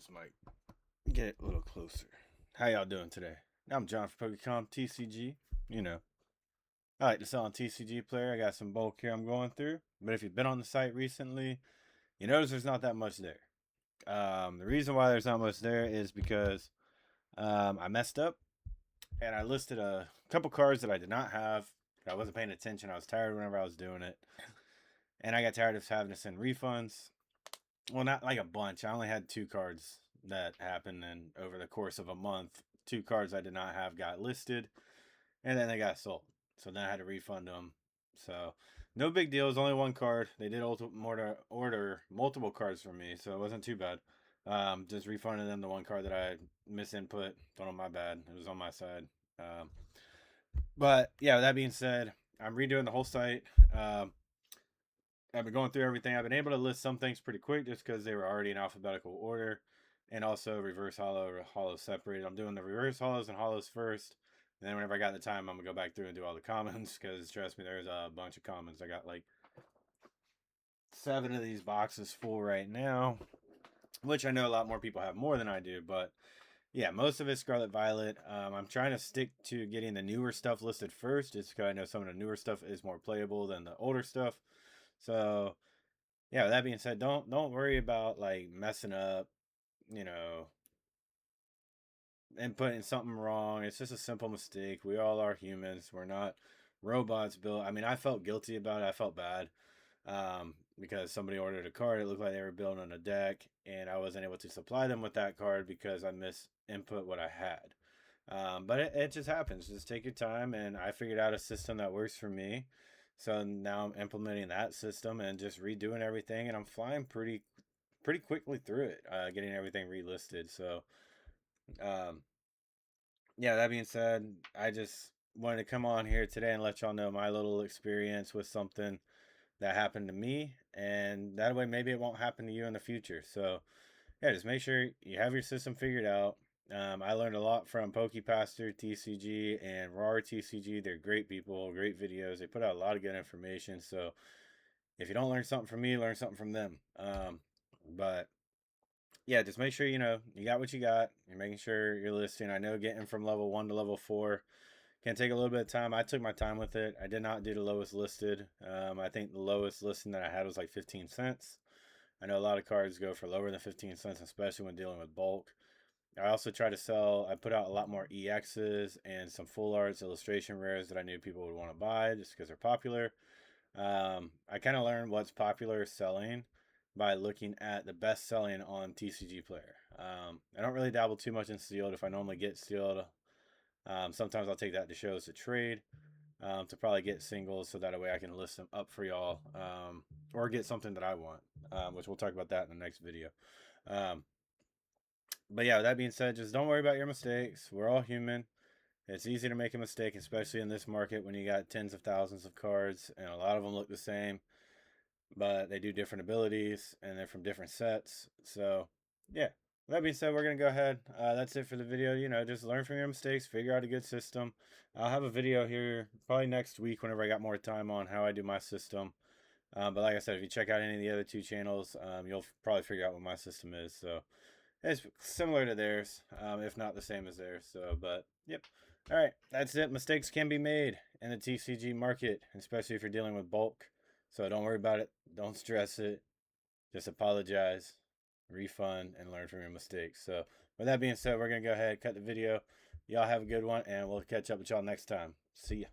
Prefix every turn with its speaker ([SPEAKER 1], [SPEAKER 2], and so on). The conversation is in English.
[SPEAKER 1] this mic. Get it a little closer. How y'all doing today? I'm John for Pokémon TCG. You know, I like to sell on TCGPlayer. I got some bulk here I'm going through. But if you've been on the site recently, you notice there's not that much there. The reason why there's not much there is because I messed up and I listed a couple cards that I did not have. I wasn't paying attention. I was tired whenever I was doing it. And I got tired of having to send refunds. Well, not like a bunch. I only had 2 cards that happened, and over the course of a month, 2 cards I did not have got listed, and then they got sold. So then I had to refund them. So no big deal. It was only 1 card. They did order multiple cards from me, so it wasn't too bad. Just refunded them the 1 card that I misinput. Don't know, my bad. It was on my side. But yeah, with that being said, I'm redoing the whole site. I've been going through everything. I've been able to list some things pretty quick just because they were already in alphabetical order, and also reverse hollow or hollow separated. I'm doing the reverse hollows and hollows first, and then whenever I got the time, I'm gonna go back through and do all the commons because trust me, there's a bunch of commons. I got like 7 of these boxes full right now, which I know a lot more people have more than I do, but yeah, most of it's Scarlet Violet. I'm trying to stick to getting the newer stuff listed first, just because I know some of the newer stuff is more playable than the older stuff. So yeah, with that being said, don't worry about like messing up, you know, and putting something wrong. It's just a simple mistake. We all are humans. We're not robots built. I mean, I felt guilty about it. I felt bad because somebody ordered a card. It looked like they were building a deck, and I wasn't able to supply them with that card because I misinput what I had. But it just happens. Just take your time, and I figured out a system that works for me. So now I'm implementing that system and just redoing everything, and I'm flying pretty quickly through it, getting everything relisted. So, um, yeah, that being said, I just wanted to come on here today and let y'all know my little experience with something that happened to me, and that way maybe it won't happen to you in the future. So, yeah, just make sure you have your system figured out. I learned a lot from PokePaster TCG and RAR TCG. They're great people, great videos. They put out a lot of good information. So if you don't learn something from me, learn something from them. But yeah, just make sure you got what you got. You're making sure you're listing. I know getting from level 1 to level 4 can take a little bit of time. I took my time with it. I did not do the lowest listed. I think the lowest listing that I had was like 15 cents. I know a lot of cards go for lower than 15 cents, especially when dealing with bulk. I also try to sell, I put out a lot more EXs and some full arts illustration rares that I knew people would want to buy just because they're popular. I kind of learned what's popular selling by looking at the best selling on TCGPlayer. I don't really dabble too much in sealed. If I normally get sealed, sometimes I'll take that to shows to trade, to probably get singles so that way I can list them up for y'all, or get something that I want, which we'll talk about that in the next video. But yeah, with that being said, just don't worry about your mistakes. We're all human. It's easy to make a mistake, especially in this market when you got tens of thousands of cards and a lot of them look the same, but they do different abilities and they're from different sets. So, yeah. With that being said, we're going to go ahead. That's it for the video. Just learn from your mistakes, figure out a good system. I'll have a video here probably next week whenever I got more time on how I do my system. But like I said, if you check out any of the other 2 channels, you'll probably figure out what my system is. So, it's similar to theirs, if not the same as theirs. So, but yep. All right, that's it. Mistakes can be made in the TCG market, especially if you're dealing with bulk. So don't worry about it. Don't stress it. Just apologize, refund, and learn from your mistakes. So with that being said, we're gonna go ahead and cut the video. Y'all have a good one, and we'll catch up with y'all next time. See ya.